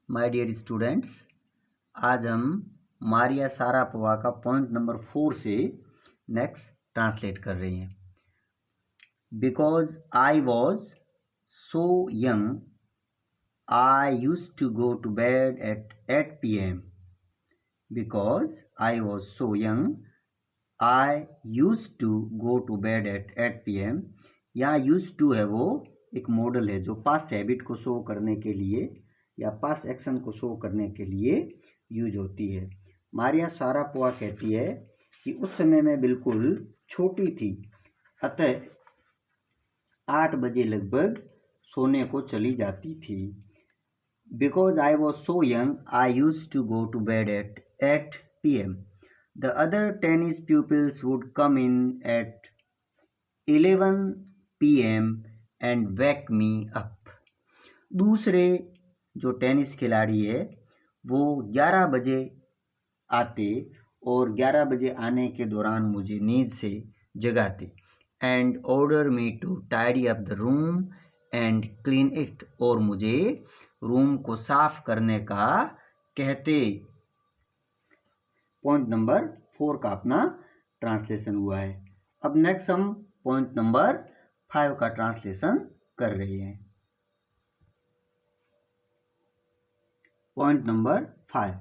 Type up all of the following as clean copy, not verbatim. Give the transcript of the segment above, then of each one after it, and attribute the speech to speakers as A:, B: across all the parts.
A: My dear students, आज हम Maria Sharapova का पॉइंट नंबर 4 से नेक्स्ट ट्रांसलेट कर रहे हैं। Because I was so young I used to go to bed at 8 PM। Because I was so young I used to go to bed at 8 PM। यहाँ used to है वो एक model है जो past habit को show करने के लिए या पास्ट एक्शन को शो करने के लिए यूज होती है। मारिया सारापोवा कहती है कि उस समय मैं बिल्कुल छोटी थी, अतः 8 बजे लगभग सोने को चली जाती थी। Because I was so young I used to go to bed at 8 PM। The other tennis pupils would come in at 11 PM and wake me up। दूसरे जो टेनिस खिलाड़ी है वो 11 बजे आते और 11 बजे आने के दौरान मुझे नींद से जगाते। And order me to tidy up the room and clean it, और मुझे रूम को साफ करने का कहते। पॉइंट नंबर 4 का अपना ट्रांसलेशन हुआ है। अब नेक्स्ट हम पॉइंट नंबर 5 का ट्रांसलेशन कर रहे हैं। Point number 5,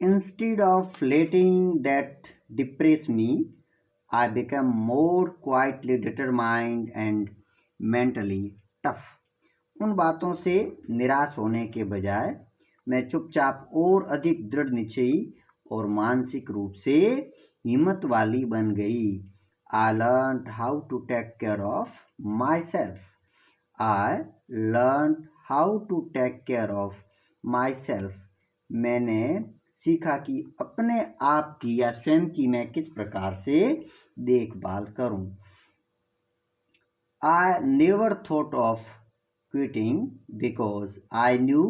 A: instead of letting that depress me I become more quietly determined and mentally tough. उन बातों से निराश होने के बजाय मैं चुपचाप और अधिक दृढ़ निश्चयी और मानसिक रूप से हिम्मत वाली बन गई। I learn how to take care of my self. I learn how to take care of my self. मैंने सीखा कि अपने आप की या स्वयं की मैं किस प्रकार से देखभाल करूं। I never thought of quitting because I knew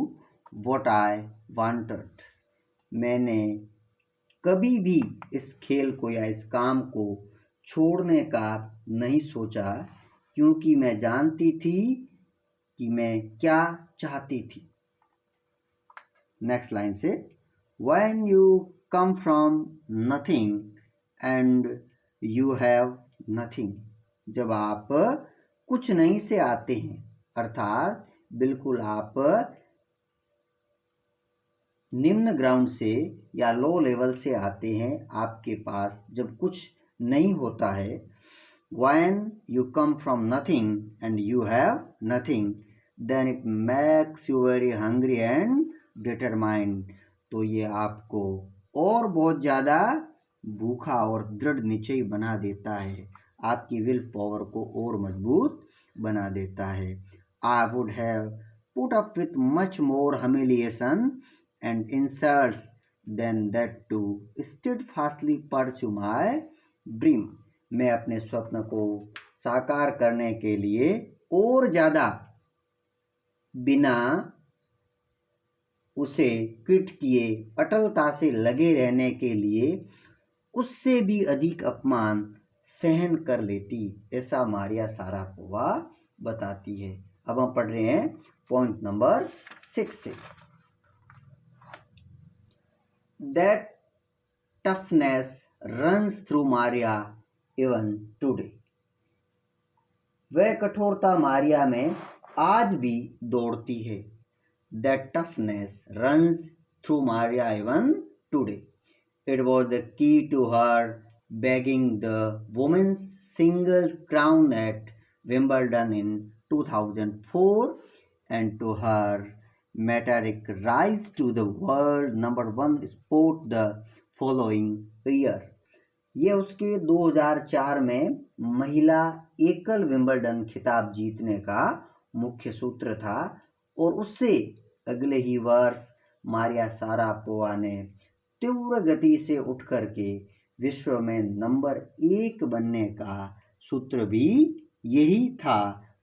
A: what I wanted. मैंने कभी भी इस खेल को या इस काम को छोड़ने का नहीं सोचा, क्योंकि मैं जानती थी कि मैं क्या चाहती थी। नेक्स्ट लाइन से, when you come from nothing and you have nothing. जब आप कुछ नहीं से आते हैं, अर्थात बिल्कुल आप निम्न ग्राउंड से या लो लेवल से आते हैं, आपके पास जब कुछ नहीं होता है। When you come from nothing and you have nothing, then it makes you very hungry and determined। तो ये आपको और बहुत ज़्यादा भूखा और दृढ़ निश्चयी बना देता है, आपकी विल पावर को और मजबूत बना देता है। I would have put up with much more humiliation and insults than that to steadfastly pursue my dream। मैं अपने स्वप्न को साकार करने के लिए और ज़्यादा बिना उसे क्विट किए अटलता से लगे रहने के लिए उससे भी अधिक अपमान सहन कर लेती, ऐसा मारिया सारापोवा बताती है। अब हम पढ़ रहे हैं पॉइंट नंबर 6 से। That toughness runs through Maria even today। वह कठोरता मारिया में आज भी दौड़ती है। That toughness runs through Maria even today। It was the key to her bagging the women's singles crown at Wimbledon in 2004 and to her meteoric rise to the world number 1 sport the following year। ये उसके 2004 में महिला एकल Wimbledon खिताब जीतने का मुख्य सूत्र था, और उससे अगले ही वर्ष मारिया सारापोवा ने तीव्र गति से उठ करके विश्व में नंबर 1 बनने का सूत्र भी यही था।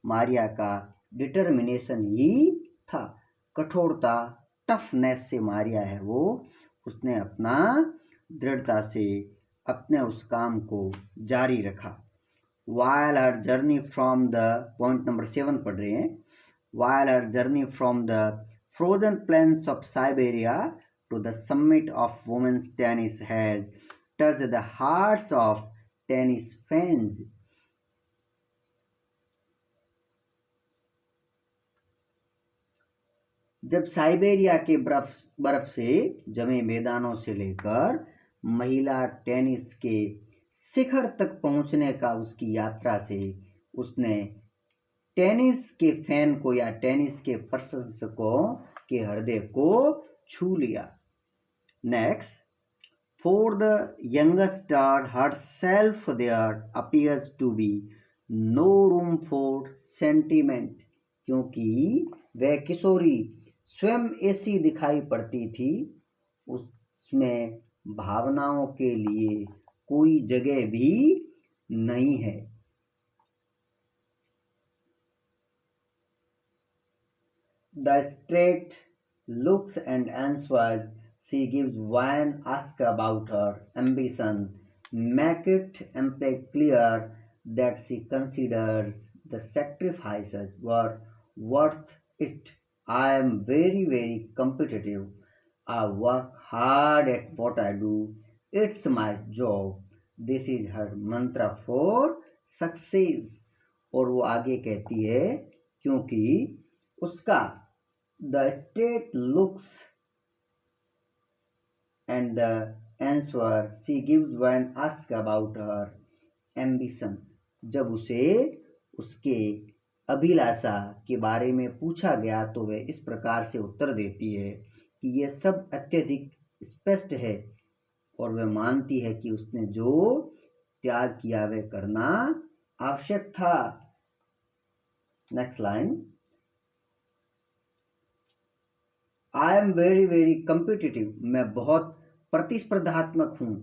A: मारिया का डिटर्मिनेशन ही था, कठोरता, टफनेस से मारिया है वो, उसने अपना दृढ़ता से अपने उस काम को जारी रखा। While her journey from the point number 7 पढ़ रहे हैं। While her journey from the frozen plains of Siberia to the summit of women's tennis has touched the hearts of tennis fans. जब साइबेरिया के बर्फ से जमे मैदानों से लेकर महिला टेनिस के शिखर तक पहुंचने का उसकी यात्रा से उसने टेनिस के फैन को या टेनिस के प्रशंसकों के हृदय को छू लिया। Next, for the youngest star herself there appears to be no room for sentiment, क्योंकि वह किशोरी स्वयं ऐसी दिखाई पड़ती थी, उसमें भावनाओं के लिए कोई जगह भी नहीं है। The straight looks and answers she gives when asked about her ambition make it amply clear that she considers the sacrifices were worth it. I am very, very competitive. I work hard at what I do. It's my job. This is her mantra for success. और वो आगे कहती है, क्योंकि उसका the straight looks and the answer she gives when asked about her ambition, जब उसे उसके अभिलाषा के बारे में पूछा गया तो वह इस प्रकार से उत्तर देती है कि यह सब अत्यधिक स्पष्ट है और वह मानती है कि उसने जो त्याग किया वह करना आवश्यक था। Next line, I am very very competitive, मैं बहुत प्रतिस्पर्धात्मक हूँ,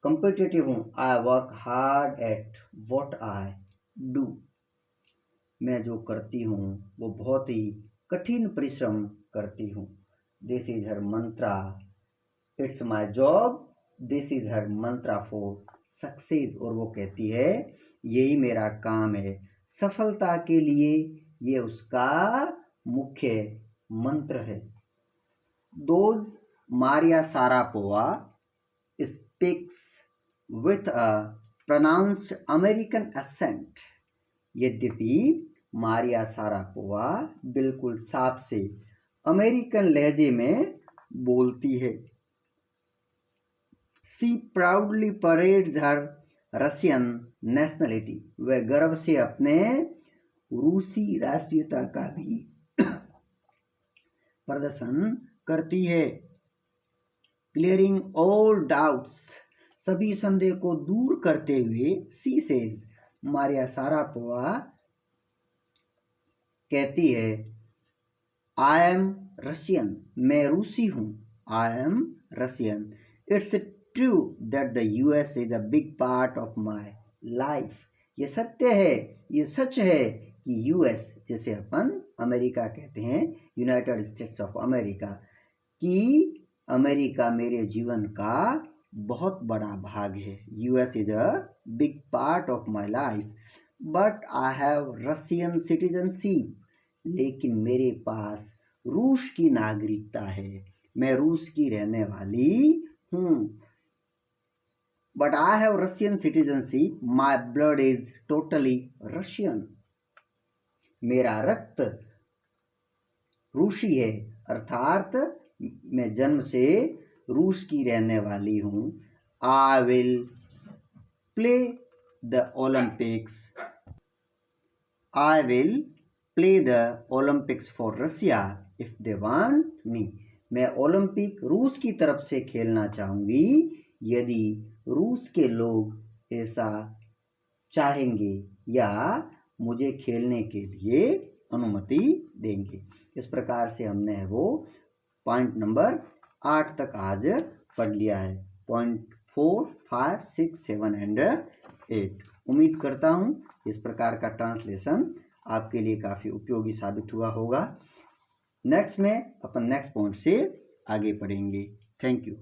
A: कम्पिटिटिव हूँ। I work hard at what I do, मैं जो करती हूँ वो बहुत ही कठिन परिश्रम करती हूँ। This is her Mantra, it's my job, this is her Mantra for success. और वो कहती है यही मेरा काम है सफलता के लिए, ये उसका मुख्य मंत्र है। Those Maria Sharapova speaks with a pronounced American accent, यद्यपि मारिया सारापोवा बिल्कुल साफ से अमेरिकन लहजे में बोलती है। She proudly parades her Russian nationality, वह गर्व से अपने रूसी राष्ट्रीयता का भी प्रदर्शन करती है। क्लियरिंग ऑल डाउट्स, सभी संदेह को दूर करते हुए शी सेज, मारिया सारापोवा कहती है आई एम रशियन, मैं रूसी हूँ। I am Russian, it's true that the US is a big part of my life, ये सत्य है, ये सच है कि यूएस, जिसे अपन अमेरिका कहते हैं, यूनाइटेड स्टेट्स ऑफ अमेरिका, कि अमेरिका मेरे जीवन का बहुत बड़ा भाग है। US is a big part of my life, but I have Russian citizenship, लेकिन मेरे पास रूस की नागरिकता है, मैं रूस की रहने वाली हूँ। But I have Russian citizenship, my blood is totally Russian, मेरा रक्त रूसी है, अर्थात मैं जन्म से रूस की रहने वाली हूँ। I will play the Olympics, I will play the Olympics for Russia if they want me, मैं ओलंपिक रूस की तरफ से खेलना चाहूँगी यदि रूस के लोग ऐसा चाहेंगे या मुझे खेलने के लिए अनुमति देंगे। इस प्रकार से हमने वो पॉइंट नंबर 8 तक आज पढ़ लिया है। Point 4, 5, 6, 7 and 8। उम्मीद करता हूँ इस प्रकार का ट्रांसलेशन आपके लिए काफ़ी उपयोगी साबित हुआ होगा। नेक्स्ट में अपन नेक्स्ट पॉइंट से आगे पढ़ेंगे। Thank you.